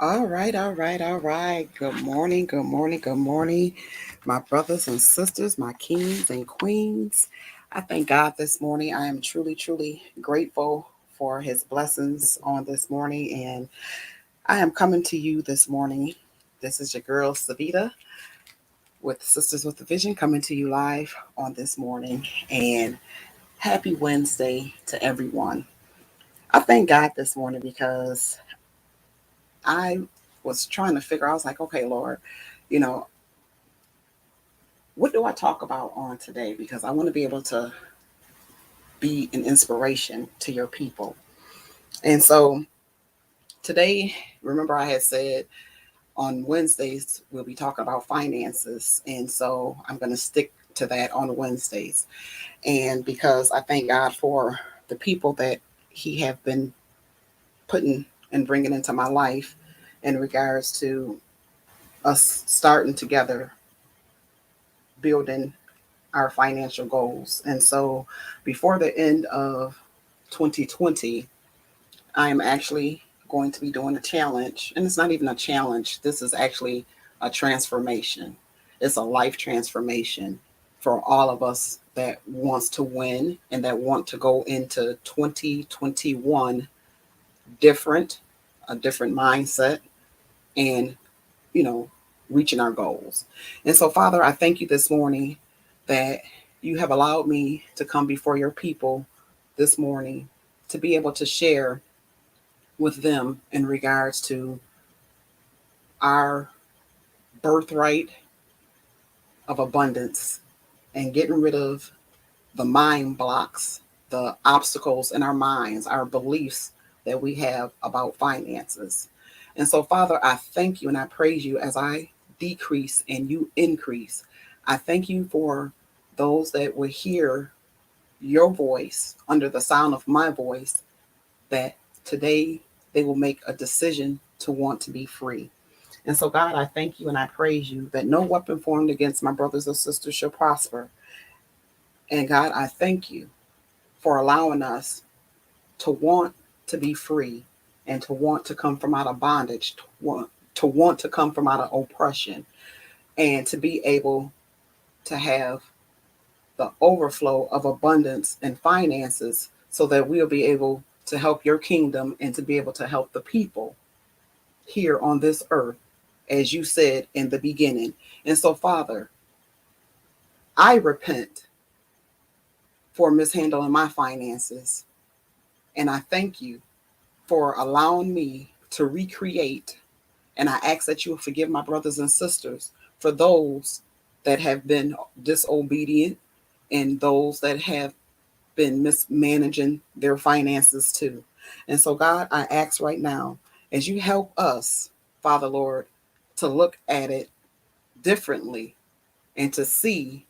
All right. Good morning, my brothers and sisters, my kings and queens. I thank God this morning. I am truly grateful for his blessings on this morning, and I am coming to you this morning. This is your girl, Savita, with Sisters with the Vision, coming to you live on this morning. And happy Wednesday to everyone. I thank God this morning because I was trying to figure. I was like, okay, Lord, you know, what do I talk about on today? Because I want to be able to be an inspiration to your people. And so today, remember, I had said on Wednesdays, we'll be talking about finances. And so I'm going to stick to that on Wednesdays. And because I thank God for the people that He have been putting and bringing into my life in regards to us starting together, building our financial goals. And so before the end of 2020, I am actually going to be doing a challenge. And it's not even a challenge, this is actually a transformation. It's a life transformation for all of us that wants to win and that want to go into 2021 different, a different mindset, and you know, reaching our goals. And so, Father, I thank you this morning that you have allowed me to come before your people this morning to be able to share with them in regards to our birthright of abundance and getting rid of the mind blocks, the obstacles in our minds, our beliefs that we have about finances. And so, Father, I thank you and I praise you as I decrease and you increase. I thank you for those that will hear your voice under the sound of my voice, that today they will make a decision to want to be free. And so, God, I thank you and I praise you that no weapon formed against my brothers and sisters shall prosper. And God, I thank you for allowing us to want to be free and to want to come from out of bondage, to want to come from out of oppression, and to be able to have the overflow of abundance and finances so that we'll be able to help your kingdom and to be able to help the people here on this earth, as you said in the beginning. And so, Father, I repent for mishandling my finances, and I thank you for allowing me to recreate. And I ask that you will forgive my brothers and sisters for those that have been disobedient and those that have been mismanaging their finances too. And so, God, I ask right now, as you help us, Father Lord, to look at it differently and to see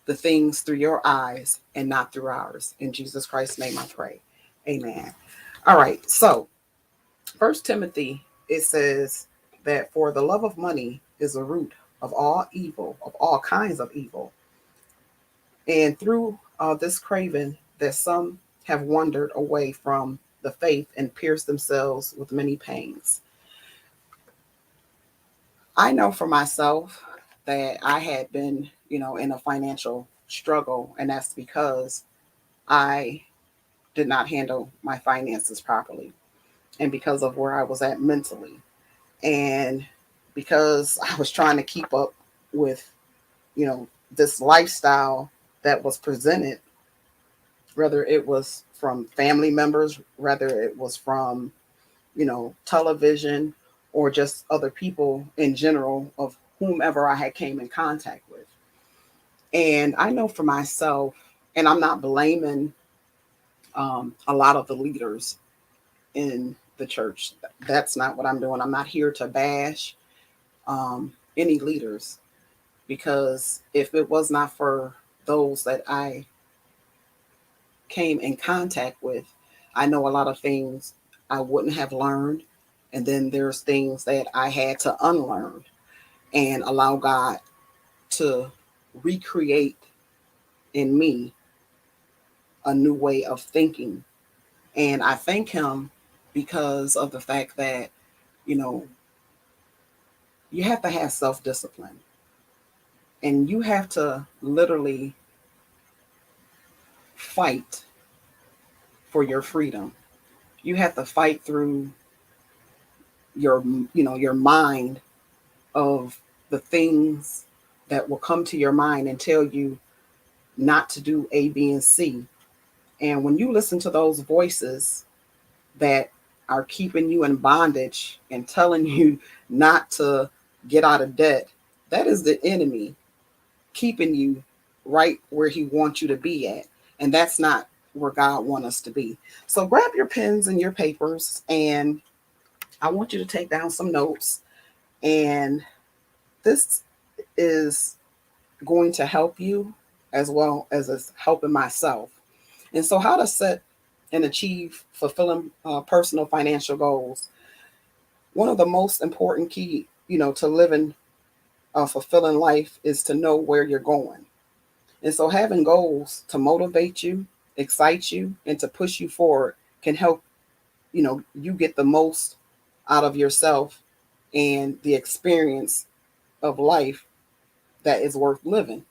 the things through your eyes and not through ours. In Jesus Christ's name I pray. Amen. All right. So, First Timothy, it says that for the love of money is a root of all evil, of all kinds of evil. And through this craving, that some have wandered away from the faith and pierced themselves with many pains. I know for myself that I had been, in a financial struggle, and that's because I did not handle my finances properly and because of where I was at mentally. And because I was trying to keep up with, you know, this lifestyle that was presented, whether it was from family members, whether it was from, television or just other people in general of whomever I had came in contact with. And I know for myself, and I'm not blaming a lot of the leaders in the church. That's not what I'm doing. I'm not here to bash any leaders, because if it was not for those that I came in contact with, I know a lot of things I wouldn't have learned. And then there's things that I had to unlearn and allow God to recreate in me a new way of thinking. And I thank Him because of the fact that You know, you have to have self-discipline, and you have to literally fight for your freedom. You have to fight through your, your mind of the things that will come to your mind and tell you not to do A, B, and C. And when you listen to those voices that are keeping you in bondage and telling you not to get out of debt, that is the enemy keeping you right where he wants you to be at. And that's not where God wants us to be. So grab your pens and your papers, and I want you to take down some notes. And this is going to help you as well as it's helping myself. And so, how to set and achieve fulfilling personal financial goals. One of the most important key, to living a fulfilling life is to know where you're going. And so, having goals to motivate you, excite you, and to push you forward can help, you get the most out of yourself and the experience of life that is worth living.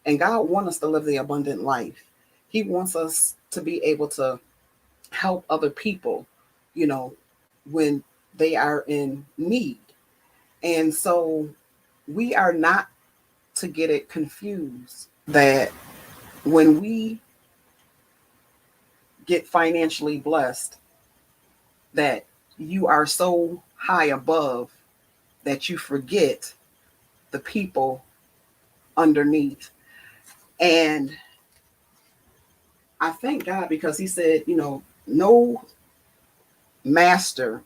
And God wants us to live the abundant life. He wants us to be able to help other people, when they are in need. And so we are not to get it confused that when we get financially blessed, that you are so high above that you forget the people underneath. And I thank God because he said, no master,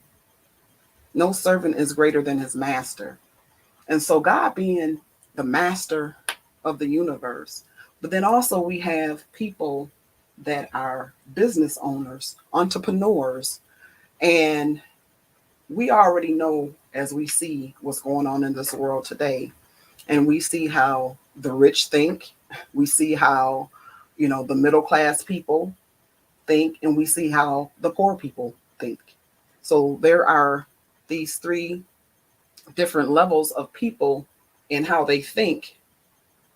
no servant is greater than his master. And so God being the master of the universe, but then also we have people that are business owners, entrepreneurs, and we already know as we see what's going on in this world today, and we see how the rich think, we see how, the middle class people think, and we see how the poor people think. So there are these three different levels of people and how they think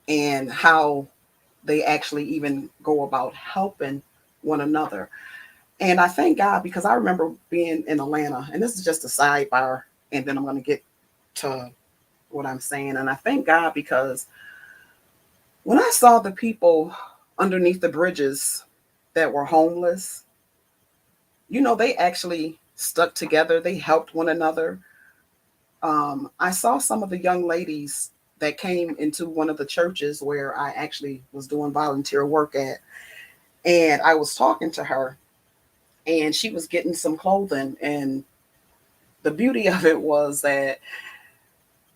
and how they actually even go about helping one another. And I thank God because I remember being in Atlanta, and this is just a sidebar, and then I'm going to get to what I'm saying. And I thank God because when I saw the people underneath the bridges that were homeless, they actually stuck together. They helped one another. I saw some of the young ladies that came into one of the churches where I actually was doing volunteer work at. And I was talking to her, and she was getting some clothing. And the beauty of it was that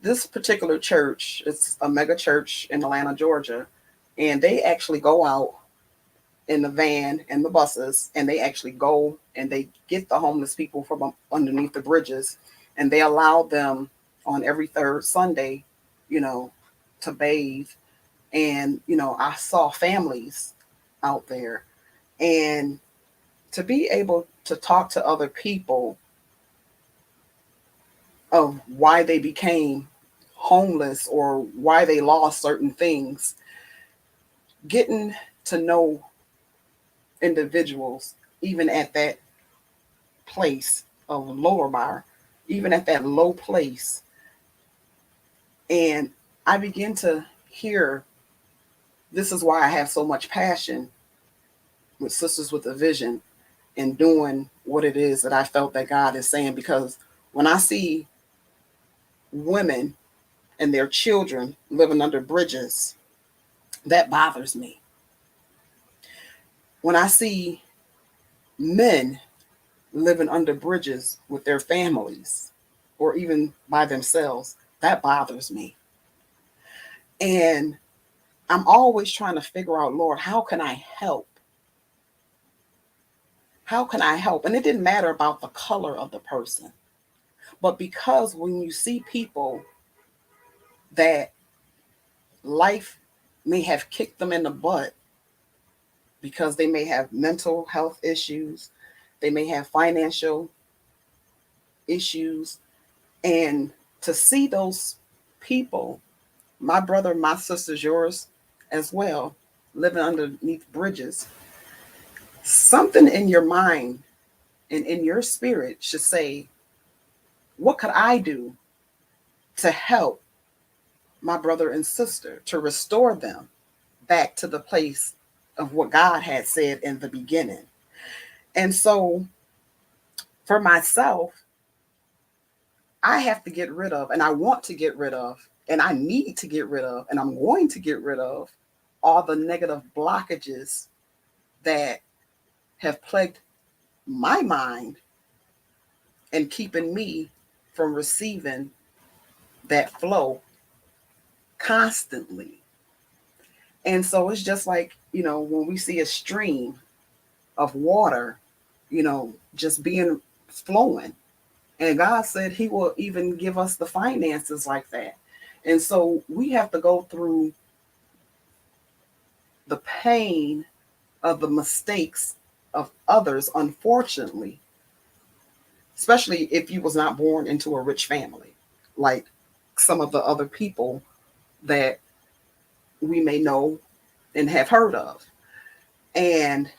this particular church, it's a mega church in Atlanta, Georgia, and they actually go out in the van and the buses, and they actually go and they get the homeless people from underneath the bridges, and they allow them on every third Sunday, to bathe. And, I saw families out there, and to be able to talk to other people of why they became homeless or why they lost certain things, getting to know individuals, even at that place of lower bar, even at that low place. And I begin to hear, this is why I have so much passion with Sisters with a Vision and doing what it is that I felt that God is saying. Because when I see women and their children living under bridges, that bothers me. When I see men living under bridges with their families or even by themselves, that bothers me. And I'm always trying to figure out, Lord, how can I help? How can I help? And it didn't matter about the color of the person. But because when you see people that life may have kicked them in the butt because they may have mental health issues, they may have financial issues, And to see those people, my brother, my sisters, yours as well, living underneath bridges, something in your mind and in your spirit should say, what could I do to help my brother and sister, to restore them back to the place of what God had said in the beginning? And so for myself, I have to get rid of, and I want to get rid of, and I need to get rid of, and I'm going to get rid of all the negative blockages that have plagued my mind and keeping me from receiving that flow constantly. And so it's just like, when we see a stream of water, just being flowing. And God said he will even give us the finances like that. And so we have to go through the pain of the mistakes of others, unfortunately, especially if you was not born into a rich family, like some of the other people that we may know and have heard of. And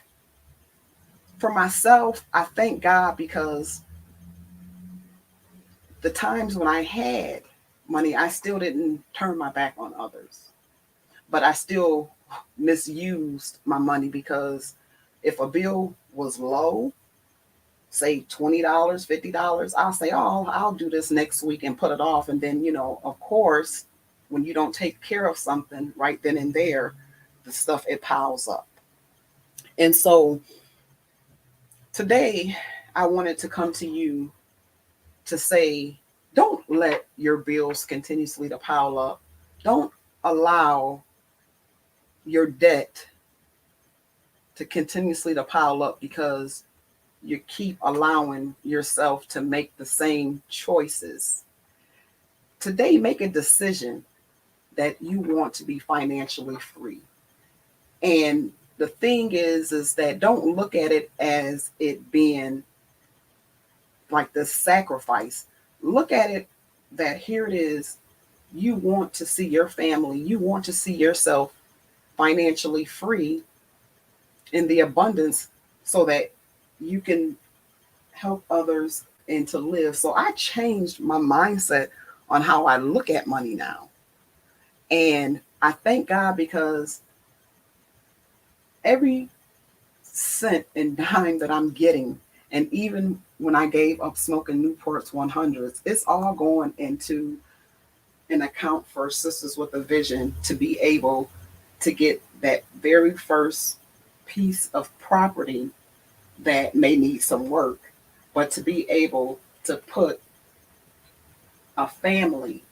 for myself, I thank God because the times when I had money, I still didn't turn my back on others, but I still misused my money because if a bill was low, say $20, $50, I'll say, oh, I'll do this next week and put it off. And then, of course, when you don't take care of something right then and there, the stuff, it piles up. And so today I wanted to come to you to say, don't let your bills continuously to pile up. Don't allow your debt to continuously to pile up because you keep allowing yourself to make the same choices. Today, make a decision that you want to be financially free. And the thing is that don't look at it as it being like this sacrifice. Look at it that here it is. You want to see your family, you want to see yourself financially free in the abundance so that you can help others and to live. So I changed my mindset on how I look at money now. And I thank God because every cent and dime that I'm getting, and even when I gave up smoking Newport's 100s, it's all going into an account for Sisters with a Vision to be able to get that very first piece of property that may need some work, but to be able to put a family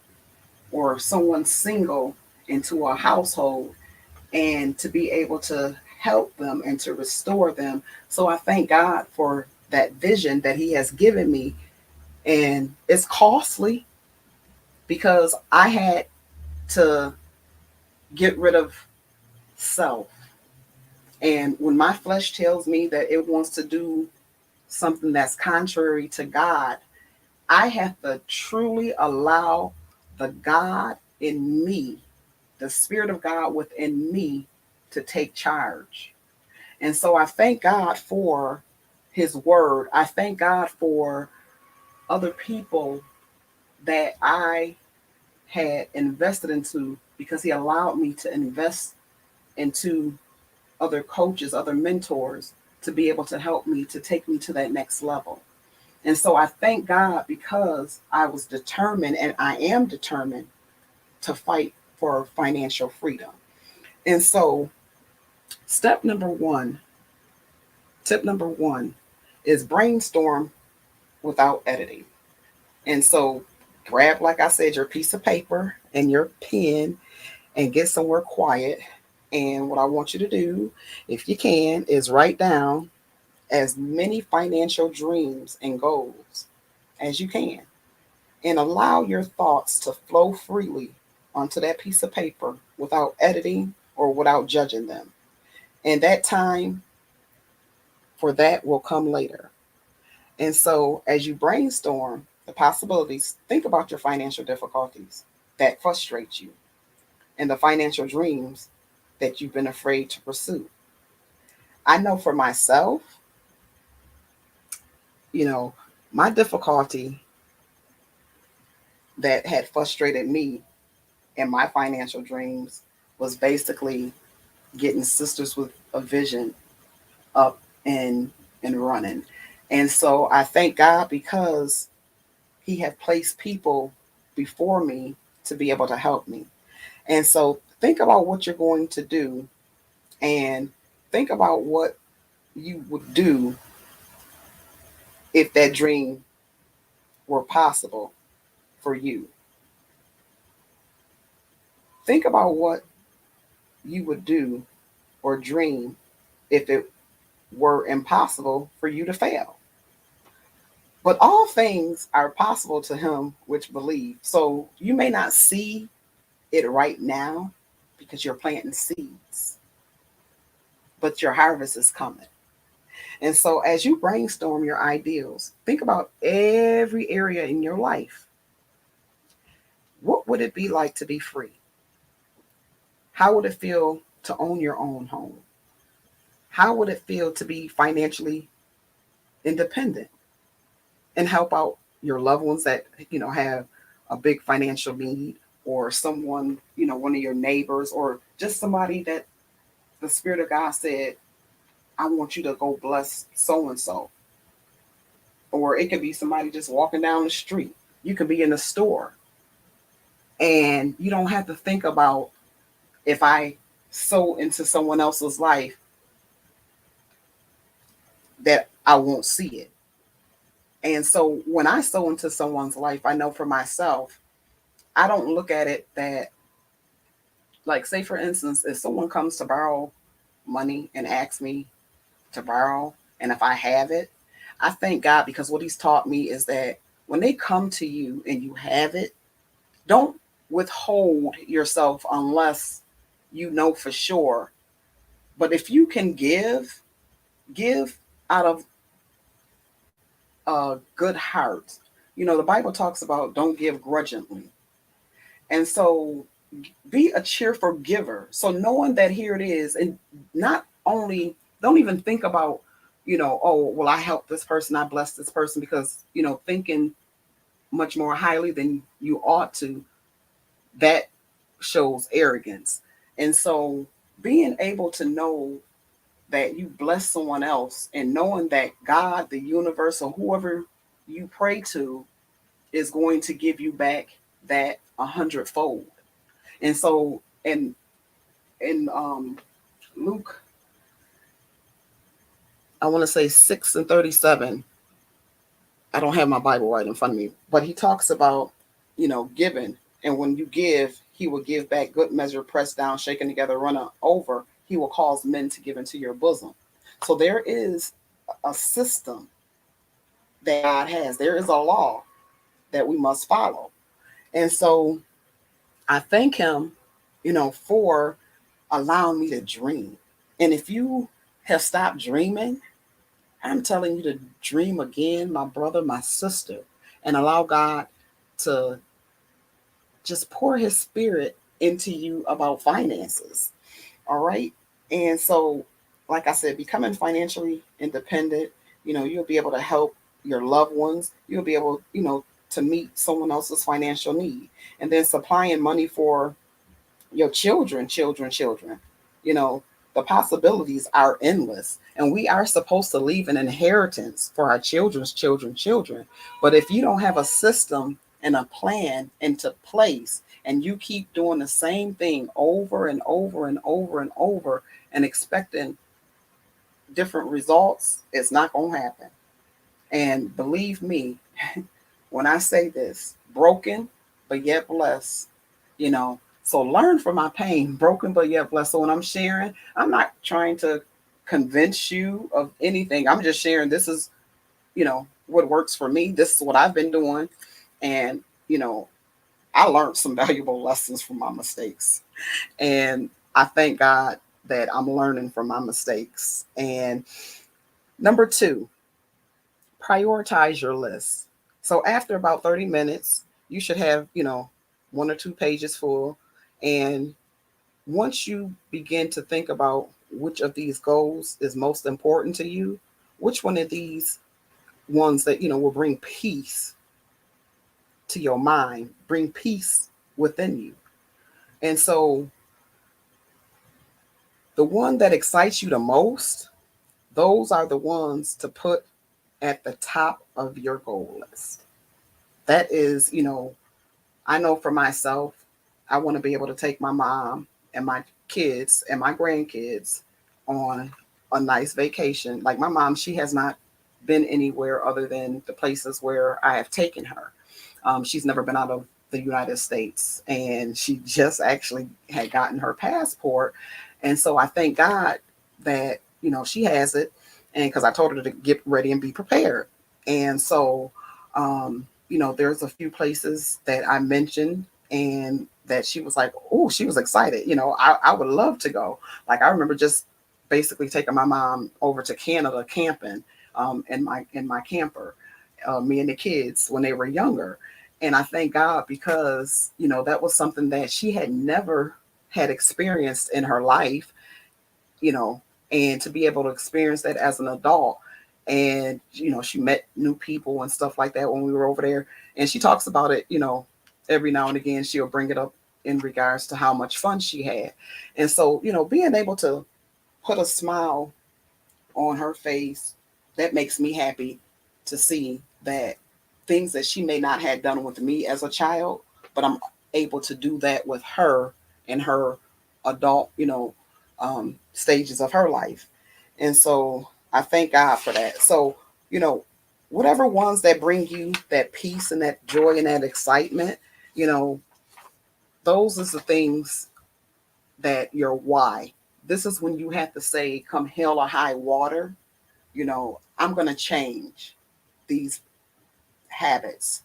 or someone single into a household and to be able to help them and to restore them. So I thank God for that vision that he has given me. And it's costly because I had to get rid of self. And when my flesh tells me that it wants to do something that's contrary to God, I have to truly allow the God in me, the Spirit of God within me, to take charge. And so I thank God for his word. I thank God for other people that I had invested into because he allowed me to invest into other coaches, other mentors to be able to help me to take me to that next level. And so I thank God because I was determined and I am determined to fight for financial freedom. And so tip number one is brainstorm without editing. And so grab, like I said, your piece of paper and your pen and get somewhere quiet. And what I want you to do, if you can, is write down as many financial dreams and goals as you can. And allow your thoughts to flow freely onto that piece of paper without editing or without judging them. And that time for that will come later. And so as you brainstorm, the possibilities. Think about your financial difficulties that frustrate you and the financial dreams that you've been afraid to pursue. I know for myself, you know, my difficulty that had frustrated me and my financial dreams was basically getting Sisters with a Vision up and running. And so I thank God because he had placed people before me to be able to help me. And so think about what you're going to do and think about what you would do if that dream were possible for you. Think about what you would do or dream if it were impossible for you to fail. But all things are possible to him which believe. So you may not see it right now because you're planting seeds, but your harvest is coming. And so as you brainstorm your ideals, think about every area in your life. What would it be like to be free? How would it feel to own your own home? How would it feel to be financially independent and help out your loved ones that, have a big financial need, or someone, one of your neighbors, or just somebody that the Spirit of God said, I want you to go bless so and so. Or it could be somebody just walking down the street. You could be in a store and you don't have to think about, if I sow into someone else's life, that I won't see it. And so when I sow into someone's life, I know for myself, I don't look at it that, like, say for instance, if someone comes to borrow money and asks me to borrow, and if I have it, I thank God, because what he's taught me is that when they come to you and you have it, don't withhold yourself unless you know for sure. But if you can give out of a good heart. The Bible talks about don't give grudgingly. And so be a cheerful giver. So knowing that here it is, and not only, don't even think about, oh, well, I helped this person, I blessed this person, because, thinking much more highly than you ought to, that shows arrogance. And so being able to know that you bless someone else, and knowing that God, the universe, or whoever you pray to is going to give you back that 100-fold. And so in Luke, I want to say 6:37. I don't have my Bible right in front of me, but he talks about, giving. And when you give, he will give back good measure, pressed down, shaken together, run over. He will cause men to give into your bosom. So there is a system that God has. There is a law that we must follow. And so I thank him, for allowing me to dream. And if you have stopped dreaming, I'm telling you to dream again, my brother, my sister, and allow God to just pour his spirit into you about finances. All right. And so, like I said, becoming financially independent, you'll be able to help your loved ones. You'll be able, to meet someone else's financial need. And then supplying money for your children. The possibilities are endless. And we are supposed to leave an inheritance for our children. But if you don't have a system and a plan into place, and you keep doing the same thing over and over and over and over and expecting different results, it's not going to happen. And believe me, when I say this, broken, but yet blessed, so learn from my pain, broken, but yet blessed. So when I'm sharing, I'm not trying to convince you of anything. I'm just sharing, this is, what works for me. This is what I've been doing. And, I learned some valuable lessons from my mistakes. And I thank God that I'm learning from my mistakes. And number 2, prioritize your list. So after about 30 minutes, you should have, one or two pages full. And once you begin to think about which of these goals is most important to you, which one of these ones that, will bring peace to your mind, bring peace within you. And so the one that excites you the most, those are the ones to put at the top of your goal list. That is, I know for myself, I want to be able to take my mom and my kids and my grandkids on a nice vacation. Like my mom, she has not been anywhere other than the places where I have taken her. She's never been out of the United States, and she just actually had gotten her passport. And so I thank God that, she has it. And because I told her to get ready and be prepared. And so, there's a few places that I mentioned and that she was like, oh, she was excited. I would love to go. Like I remember just basically taking my mom over to Canada camping in my camper, me and the kids when they were younger. And I thank God because, that was something that she had never had experienced in her life, you know, and to be able to experience that as an adult. And, she met new people and stuff like that when we were over there. And she talks about it, every now and again, she'll bring it up in regards to how much fun she had. And so, being able to put a smile on her face, that makes me happy to see that things that she may not have done with me as a child, but I'm able to do that with her in her adult, stages of her life. And so I thank God for that. So, you know, whatever ones that bring you that peace and that joy and that excitement, you know, those is the things that your why. This is when you have to say, come hell or high water, I'm going to change these habits,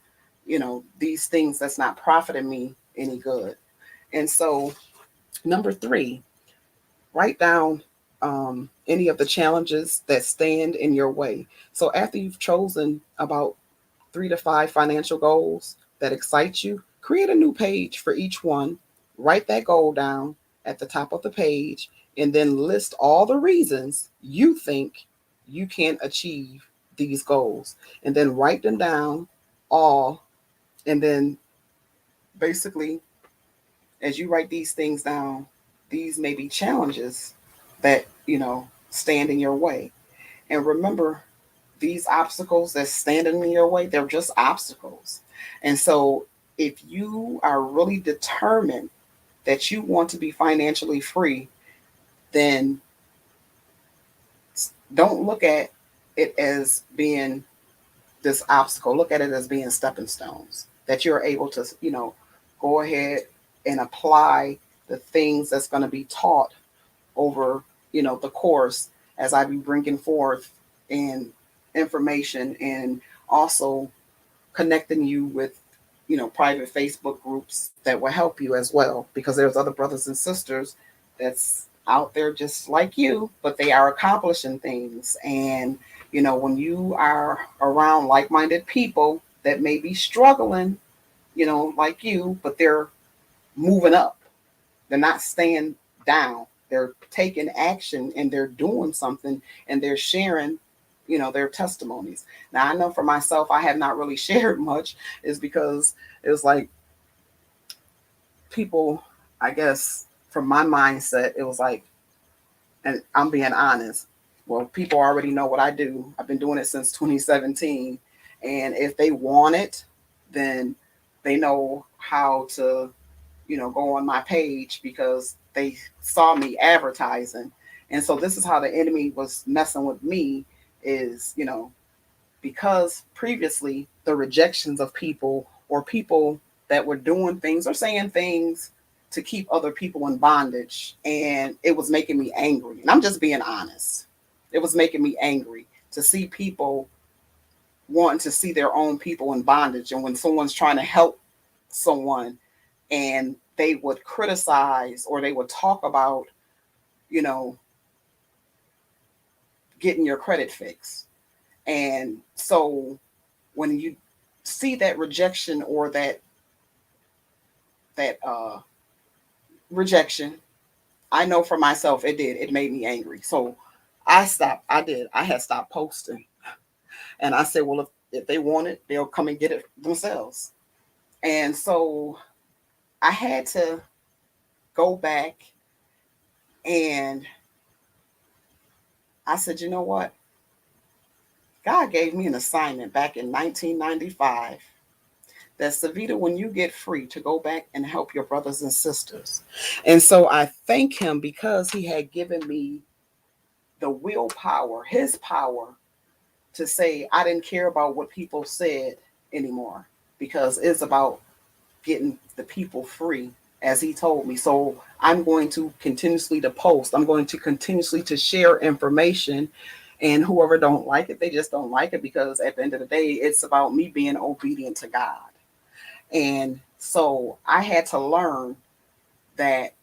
these things that's not profiting me any good. And so, number 3, write down any of the challenges that stand in your way. So, after you've chosen about 3 to 5 financial goals that excite you, create a new page for each one, write that goal down at the top of the page, and then list all the reasons you think you can achieve these goals. And then write them down all. And then basically, as you write these things down, these may be challenges that, stand in your way. And remember, these obstacles that stand in your way, they're just obstacles. And so if you are really determined that you want to be financially free, then don't look at it as being this obstacle. Look at it as being stepping stones that you're able to, go ahead and apply the things that's going to be taught over, the course as I be bringing forth in information, and also connecting you with, private Facebook groups that will help you as well, because there's other brothers and sisters that's out there just like you, but they are accomplishing things. And, when you are around like-minded people that may be struggling, like you, but they're moving up, they're not staying down. They're taking action and they're doing something, and they're sharing, their testimonies. Now, I know for myself, I have not really shared much, is because it was like people, I guess, from my mindset, it was like, and I'm being honest, well, people already know what I do. I've been doing it since 2017. And if they want it, then they know how to, go on my page because they saw me advertising. And so this is how the enemy was messing with me is, because previously the rejections of people, or people that were doing things or saying things to keep other people in bondage, and it was making me angry. And I'm just being honest. It was making me angry to see people wanting to see their own people in bondage. And when someone's trying to help someone, and they would criticize or they would talk about, you know, getting your credit fixed. And so when you see that rejection or that rejection, I know for myself it did. It made me angry. So I stopped. I had stopped posting. And I said, well, if they want it, they'll come and get it themselves. And so I had to go back and I said, you know what? God gave me an assignment back in 1995 that Savita, when you get free, to go back and help your brothers and sisters. And so I thank him because he had given me the willpower, his power, to say I didn't care about what people said anymore because it's about getting the people free as he told me. So I'm going to continuously to post. I'm going to continuously to share information, and whoever don't like it, they just don't like it, because at the end of the day, it's about me being obedient to God. And so I had to learn that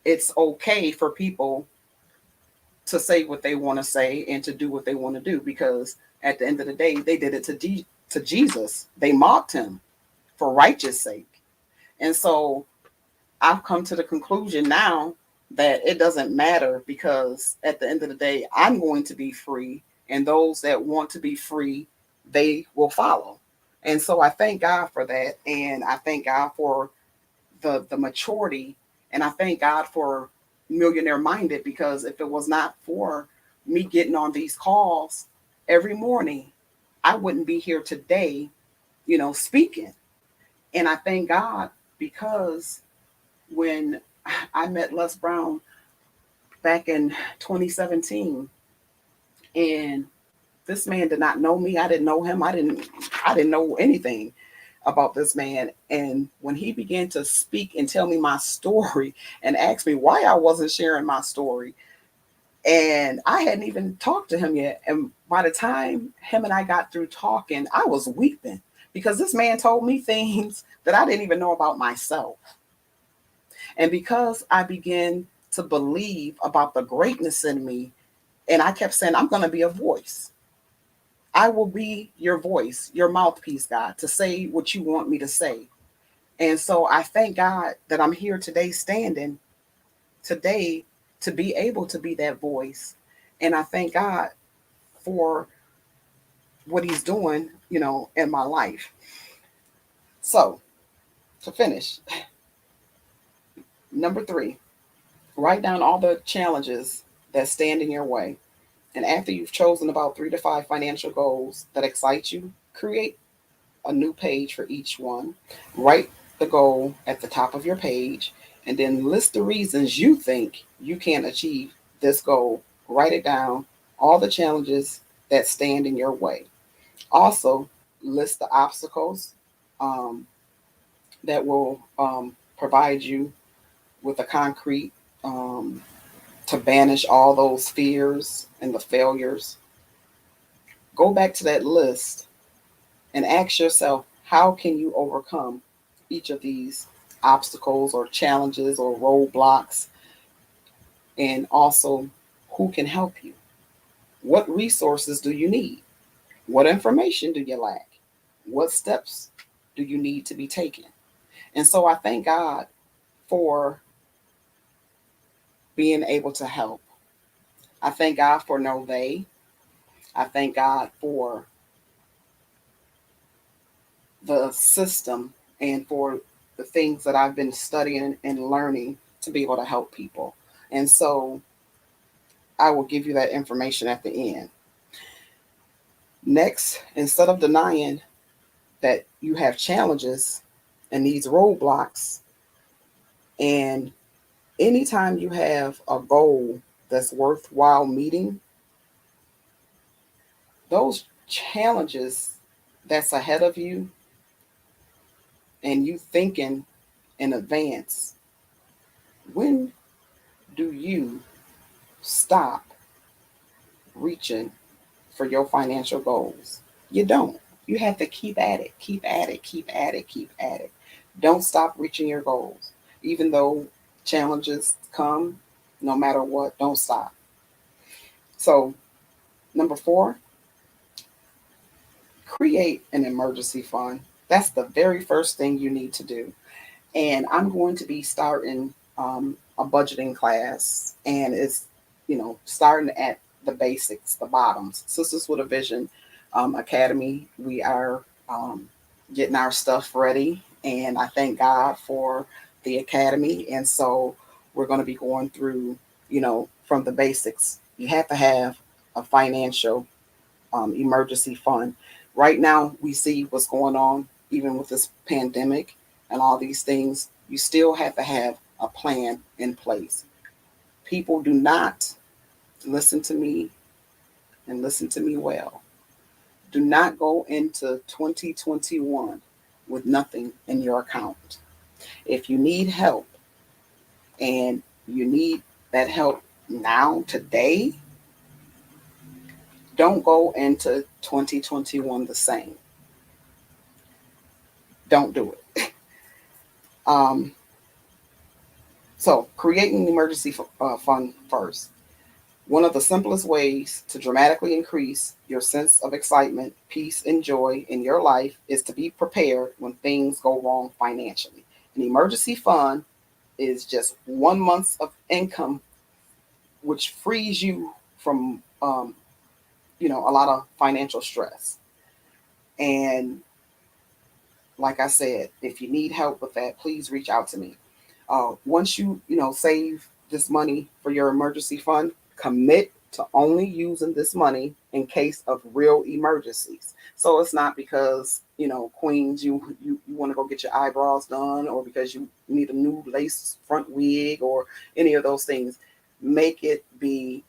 it's okay for people to say what they want to say and to do what they want to do, because at the end of the day, they did it to Jesus. They mocked him for righteous sake. And so I've come to the conclusion now that it doesn't matter, because at the end of the day, I'm going to be free, and those that want to be free, they will follow. And so I thank God for that. And I thank God for the maturity. And I thank God for Millionaire Minded, because if it was not for me getting on these calls every morning, I wouldn't be here today, speaking. And I thank God because when I met Les Brown back in 2017, and this man did not know me. I didn't know him. I didn't know anything about this man. And when he began to speak and tell me my story and ask me why I wasn't sharing my story, and I hadn't even talked to him yet. And by the time him and I got through talking, I was weeping because this man told me things that I didn't even know about myself. And because I began to believe about the greatness in me, and I kept saying, I'm going to be a voice. I will be your voice, your mouthpiece, God, to say what you want me to say. And so I thank God that I'm here today, standing today, to be able to be that voice. And I thank God for what he's doing, in my life. So to finish, number 3, write down all the challenges that stand in your way. And after you've chosen about 3 to 5 financial goals that excite you, create a new page for each one. Write the goal at the top of your page, and then list the reasons you think you can't achieve this goal. Write it down, all the challenges that stand in your way. Also, list the obstacles that will provide you with a concrete to banish all those fears and the failures. Go back to that list and ask yourself, how can you overcome each of these obstacles or challenges or roadblocks? And also, who can help you? What resources do you need? What information do you lack? What steps do you need to be taken? And so I thank God for being able to help. I thank God for No They. I thank God for the system and for the things that I've been studying and learning to be able to help people. And so I will give you that information at the end. Next, instead of denying that you have challenges and these roadblocks, and anytime you have a goal that's worthwhile meeting, those challenges that's ahead of you, and you thinking in advance, when do you stop reaching for your financial goals? You don't. You have to keep at it, keep at it, keep at it, keep at it. Don't stop reaching your goals. Even though challenges come, no matter what, don't stop. So, number 4, create an emergency fund. That's the very first thing you need to do. And I'm going to be starting a budgeting class, and it's starting at the basics, the bottoms. Sisters with a Vision Academy. We are um, getting our stuff ready, and I thank God for the academy. And so we're going to be going through, from the basics. You have to have a financial emergency fund. Right now, we see what's going on, even with this pandemic and all these things. You still have to have a plan in place. People do not listen to me and listen to me well. Do not go into 2021 with nothing in your account. If you need help and you need that help now, today, don't go into 2021 the same. Don't do it. Um, So, creating an emergency fund first. One of the simplest ways to dramatically increase your sense of excitement, peace, and joy in your life is to be prepared when things go wrong financially. An emergency fund is just 1 month of income, which frees you from, a lot of financial stress. And like I said, if you need help with that, please reach out to me. Once you save this money for your emergency fund, commit to only using this money in case of real emergencies. So it's not because Queens, you want to go get your eyebrows done, or because you need a new lace front wig, or any of those things. Make it be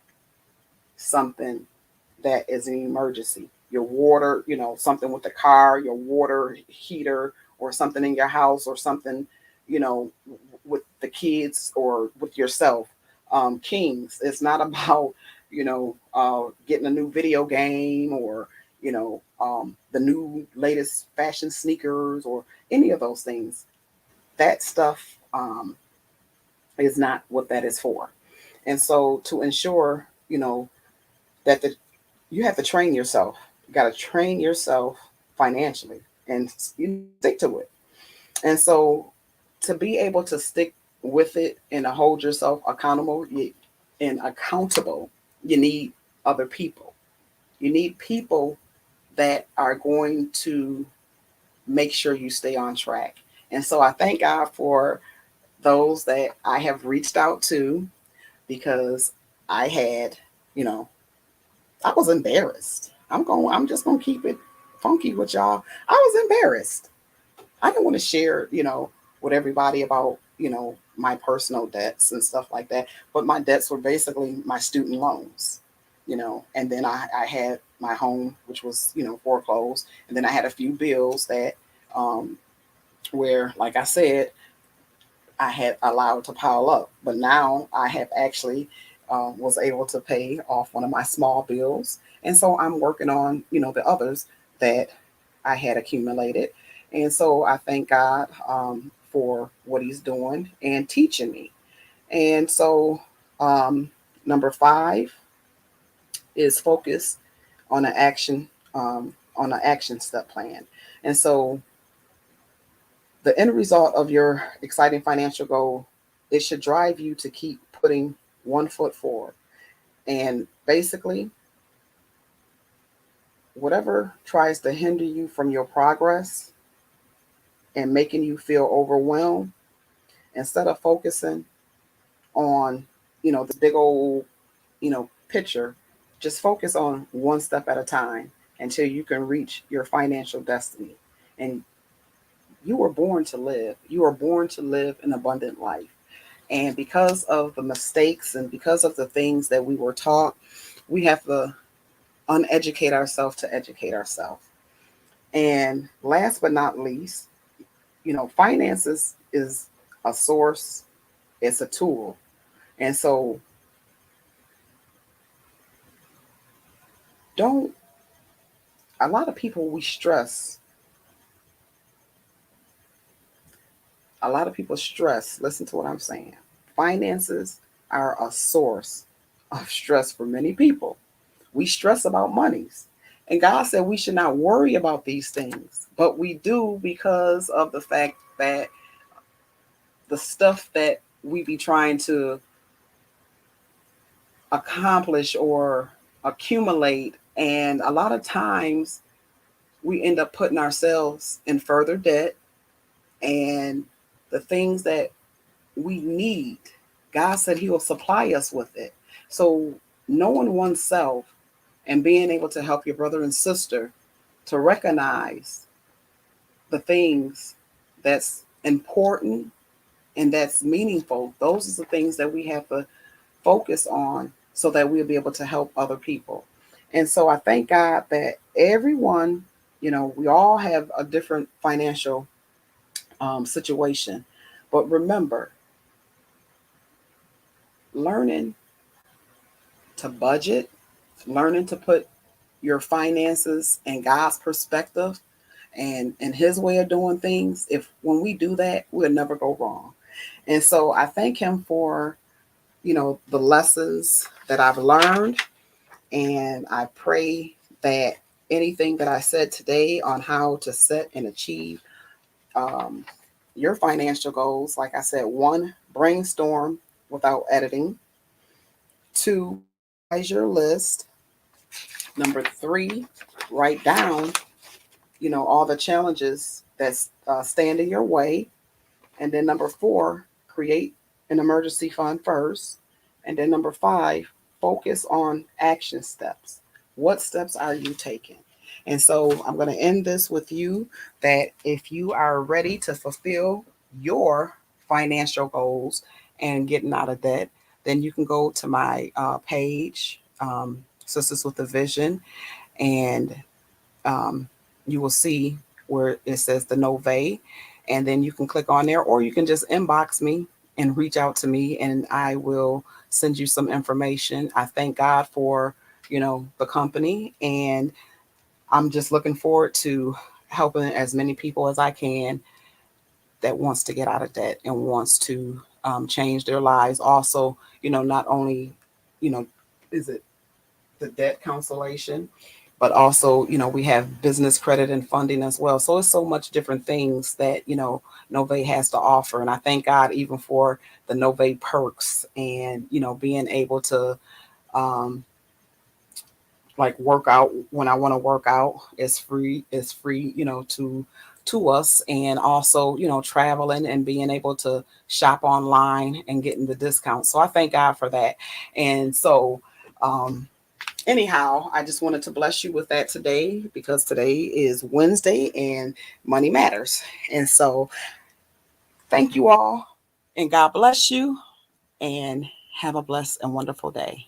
something that is an emergency. Your water, something with the car, your water heater, or something in your house, or something, you know, with the kids or with yourself. Kings, it's not about, getting a new video game, or, the new latest fashion sneakers, or any of those things. That stuff is not what that is for. And so to ensure, that you have to train yourself. You got to train yourself financially, and you stick to it. And so to be able to stick with it and to hold yourself accountable, you need other people. You need people that are going to make sure you stay on track. And so I thank God for those that I have reached out to, because I had, you know, I was embarrassed. I'm just gonna keep it funky with y'all. I was embarrassed. I didn't want to share, with everybody about, my personal debts and stuff like that. But my debts were basically my student loans, and then I had my home, which was, foreclosed. And then I had a few bills that, um, where, like I said, I had allowed to pile up. But now I have actually was able to pay off one of my small bills. And so I'm working on, the others that I had accumulated. And so I thank God for what he's doing and teaching me. And so um, number 5 is focus on an action on an action step plan. And so the end result of your exciting financial goal, it should drive you to keep putting one foot forward. And basically, whatever tries to hinder you from your progress and making you feel overwhelmed, instead of focusing on, this big old, picture, just focus on one step at a time until you can reach your financial destiny. And you were born to live. You are born to live an abundant life. And because of the mistakes and because of the things that we were taught, we have to uneducate ourselves to educate ourselves. And last but not least, finances is a source, it's a tool. And so don't, a lot of people, we stress, a lot of people stress. Listen to what I'm saying. Finances are a source of stress for many people. We stress about monies. And God said we should not worry about these things, but we do because of the fact that the stuff that we be trying to accomplish or accumulate, and a lot of times we end up putting ourselves in further debt, and the things that we need, God said He will supply us with it. So, knowing oneself and being able to help your brother and sister to recognize the things that's important and that's meaningful, those are the things that we have to focus on so that we'll be able to help other people. And so I thank God that everyone, we all have a different financial situation. But remember, learning to budget, learning to put your finances in God's perspective and His way of doing things, if when we do that, we'll never go wrong. And so I thank Him for, the lessons that I've learned. And I pray that anything that I said today on how to set and achieve um, your financial goals, like I said, one, brainstorm without editing. Two, organize your list. Number three, write down, all the challenges that stand in your way. And then number four, create an emergency fund first. And then number five, focus on action steps. What steps are you taking? And so I'm going to end this with you that if you are ready to fulfill your financial goals and getting out of debt, then you can go to my page, Sisters with a Vision, and um, you will see where it says the Nove, and then you can click on there, or you can just inbox me and reach out to me, and I will send you some information. I thank God for the company, and I'm just looking forward to helping as many people as I can that wants to get out of debt and wants to change their lives. Also, not only you know is it the debt cancellation, but also, we have business credit and funding as well. So it's so much different things that, Nove has to offer. And I thank God even for the Nove perks and, being able to um, like work out when I want to work out. It's free, to us, and also, traveling and being able to shop online and getting the discount. So I thank God for that. And so, um, anyhow, I just wanted to bless you with that today because today is Wednesday and money matters. And so, thank you all, and God bless you, and have a blessed and wonderful day.